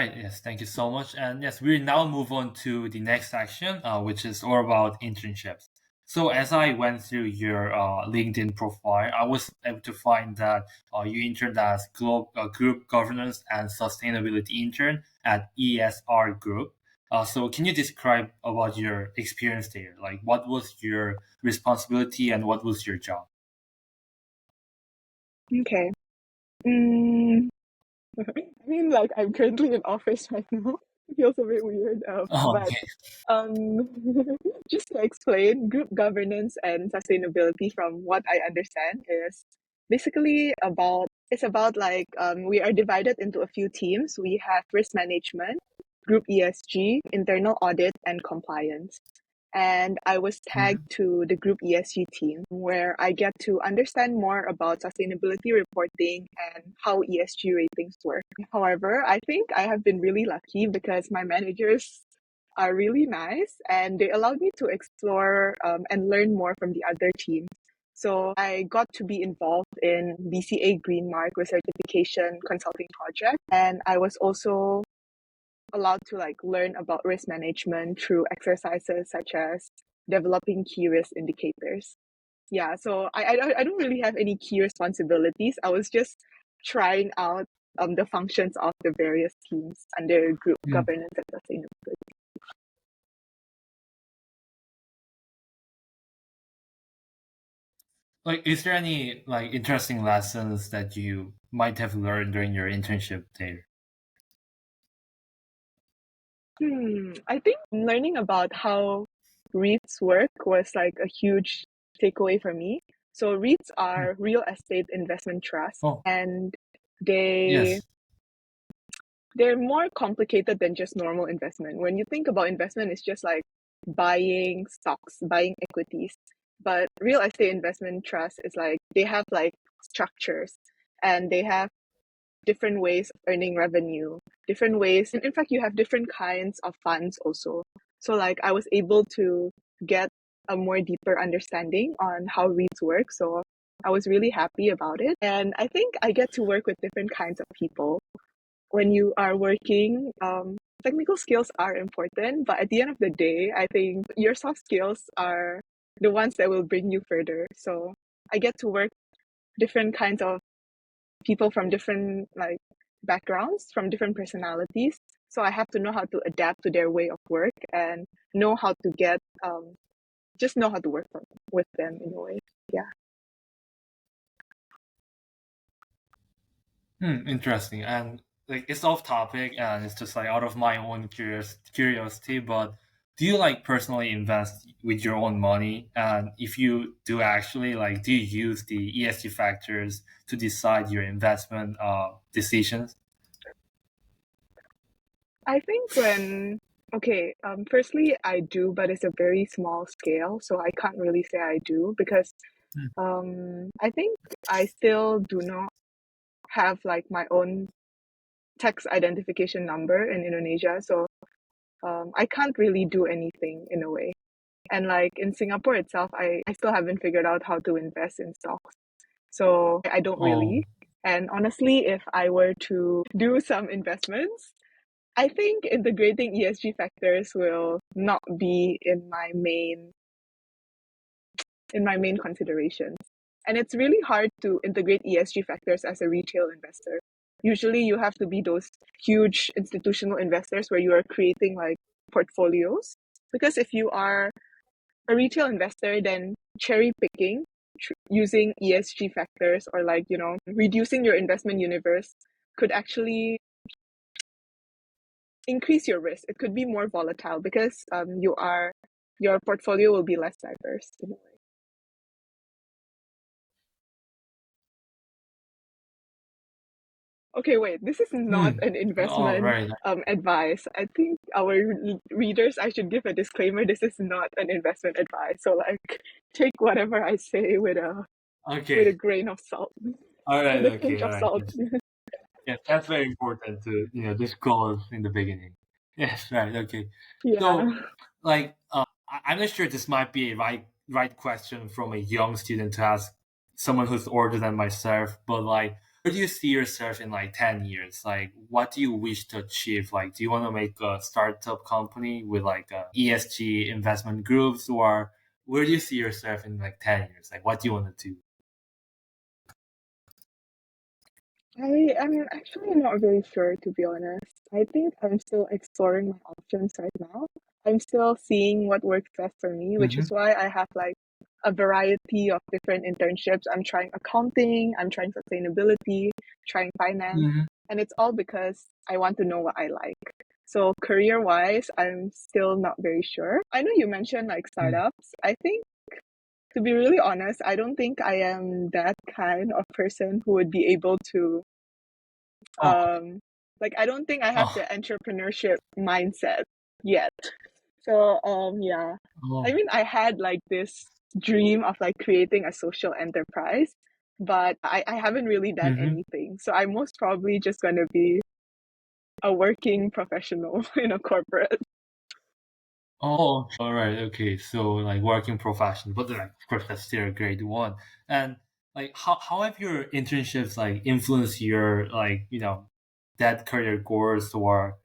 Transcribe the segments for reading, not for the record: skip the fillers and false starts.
right. Yes. Thank you so much. And yes, we now move on to the next section, which is all about internships. So as I went through your LinkedIn profile, I was able to find that you interned as group governance and sustainability intern at ESR Group. So can you describe about your experience there? Like, what was your responsibility and what was your job? Okay. Mm, I mean, like, I'm currently in office right now. It feels a bit weird. Oh, But okay. um, just to explain, group governance and sustainability, from what I understand, is basically it's about like we are divided into a few teams. We have risk management, group ESG, internal audit, and compliance. And I was tagged Mhm. to the group ESG team where I get to understand more about sustainability reporting and how ESG ratings work. However, I think I have been really lucky because my managers are really nice and they allowed me to explore and learn more from the other teams. So I got to be involved in BCA Green Mark recertification consulting project, and I was also allowed to like learn about risk management through exercises such as developing key risk indicators. Yeah, so I don't really have any key responsibilities. I was just trying out the functions of the various teams under group Mm. governance and sustainability. Like, is there any like interesting lessons that you might have learned during your internship there? I think learning about how REITs work was like a huge takeaway for me. So REITs Hmm. are real estate investment trusts, Oh, and they yes. they're more complicated than just normal investment. When you think about investment, it's just like buying stocks, buying equities. But real estate investment trust is like they have like structures and they have different ways of earning revenue, different ways. And in fact, you have different kinds of funds also. So like I was able to get a more deeper understanding on how REITs work. So I was really happy about it. And I think I get to work with different kinds of people when you are working, technical skills are important, but at the end of the day, I think your soft skills are the ones that will bring you further. So I get to work different kinds of people from different like backgrounds, from different personalities. So I have to know how to adapt to their way of work and know how to get just know how to work with them in a way. Yeah. Interesting. And like it's off topic and it's just like out of my own curiosity, but do you like personally invest with your own money? And if you do actually, like, do you use the ESG factors to decide your investment decisions? I think when okay, firstly I do, but it's a very small scale, so I can't really say I do because Mm. I think I still do not have like my own tax identification number in Indonesia, so I can't really do anything in a way. And like in Singapore itself, I still haven't figured out how to invest in stocks. So I don't Oh, really. And honestly, if I were to do some investments, I think integrating ESG factors will not be in my main considerations. And it's really hard to integrate ESG factors as a retail investor. Usually you have to be those huge institutional investors where you are creating like portfolios. Because if you are a retail investor, then cherry picking using ESG factors or like, reducing your investment universe could actually increase your risk. It could be more volatile because your portfolio will be less diverse in a way. Okay, wait. This is not hmm. an All investment right. advice. I think our readers, I should give a disclaimer. This is not an investment advice. So like, take whatever I say with a Okay. grain of salt, All right. with a Okay. pinch All of right. salt. Yes. Yes. That's very important to disclose in the beginning. Yes. Right. Okay. Yeah. So, like, I'm not sure this might be a right question from a young student to ask someone who's older than myself, but like, where do you see yourself in like 10 years? Like, what do you wish to achieve? Like, do you want to make a startup company with like ESG investment groups, or where do you see yourself in like 10 years? Like, what do you want to do? I am actually not very sure, to be honest. I think I'm still exploring my options right now. I'm still seeing what works best for me, which Mm-hmm. is why I have like a variety of different internships. I'm trying accounting, I'm trying sustainability, trying finance, Mm-hmm. and it's all because I want to know what I like. So career wise, I'm still not very sure. I know you mentioned like startups. I think, to be really honest, I don't think I am that kind of person who would be able to Oh, like I don't think I have the oh, entrepreneurship mindset yet. So yeah. I oh. mean I had like this dream of like creating a social enterprise, but I haven't really done Mm-hmm. anything. So I'm most probably just gonna be a working professional in a corporate. Oh, all right. Okay. So like working profession, but like, of course, that's still a great one. And like, how have your internships like influenced your like, that career goals, or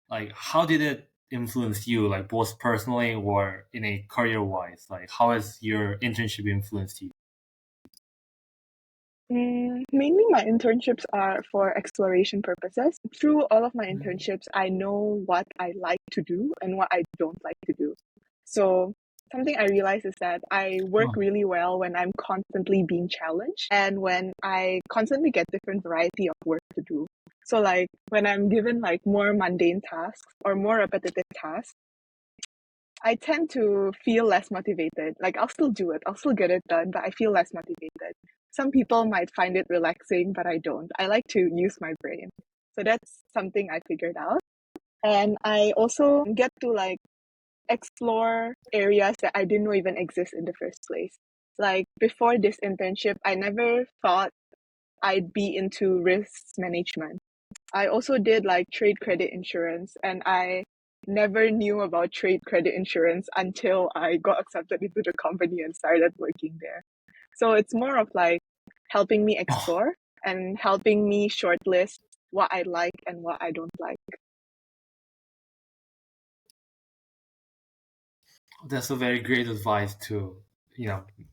like, how did it influence you, like both personally or in a career wise? Like, how has your internship influenced you? Mainly my internships are for exploration purposes. Through all of my Mhm. internships, I know what I like to do and what I don't like to do. So something I realize is that I work Oh, really well when I'm constantly being challenged and when I constantly get different variety of work to do. So like when I'm given like more mundane tasks or more repetitive tasks, I tend to feel less motivated. Like I'll still do it, I'll still get it done, but I feel less motivated. Some people might find it relaxing, but I don't. I like to use my brain. So that's something I figured out. And I also get to like explore areas that I didn't know even exist in the first place. Like before this internship, I never thought I'd be into risk management. I also did like trade credit insurance, and I never knew about trade credit insurance until I got accepted into the company and started working there. So it's more of like helping me oh, explore and helping me shortlist what I like and what I don't like. that's a very great advice to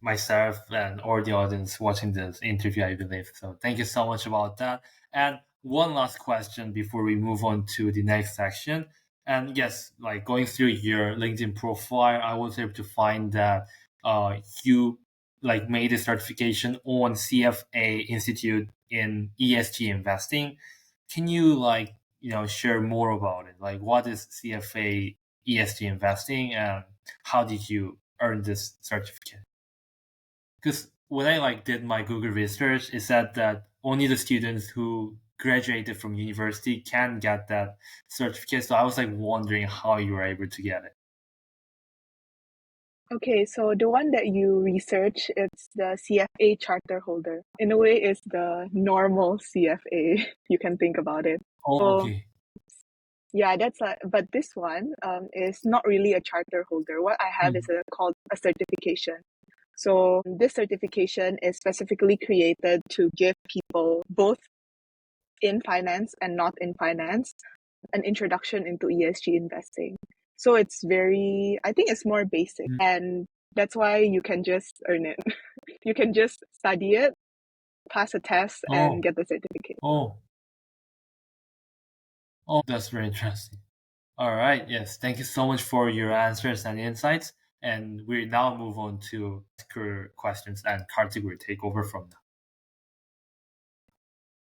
myself and or the audience watching this interview, I believe. So thank you so much about that. And one last question before we move on to the next section. And yes, like going through your LinkedIn profile, I was able to find that you like made a certification on CFA Institute in ESG investing. Can you like share more about it? Like, what is CFA ESG investing, and how did you earn this certificate? Because when I like did my Google research, it said that only the students who graduated from university can get that certificate. So I was like wondering how you were able to get it. Okay, so the one that you research, it's the CFA charter holder. In a way, it's the normal CFA. You can think about it. Oh, So okay. yeah, that's but this one is not really a charter holder. What I have is Mm. called a certification. So this certification is specifically created to give people both in finance and not in finance an introduction into ESG investing. So it's very, I think it's more basic, Mm. and that's why you can just earn it. You can just study it, pass a test, and Oh, get the certificate. oh, oh, that's very interesting. All right. Yes. Thank you so much for your answers and insights. And we now move on to career questions and category takeover from now.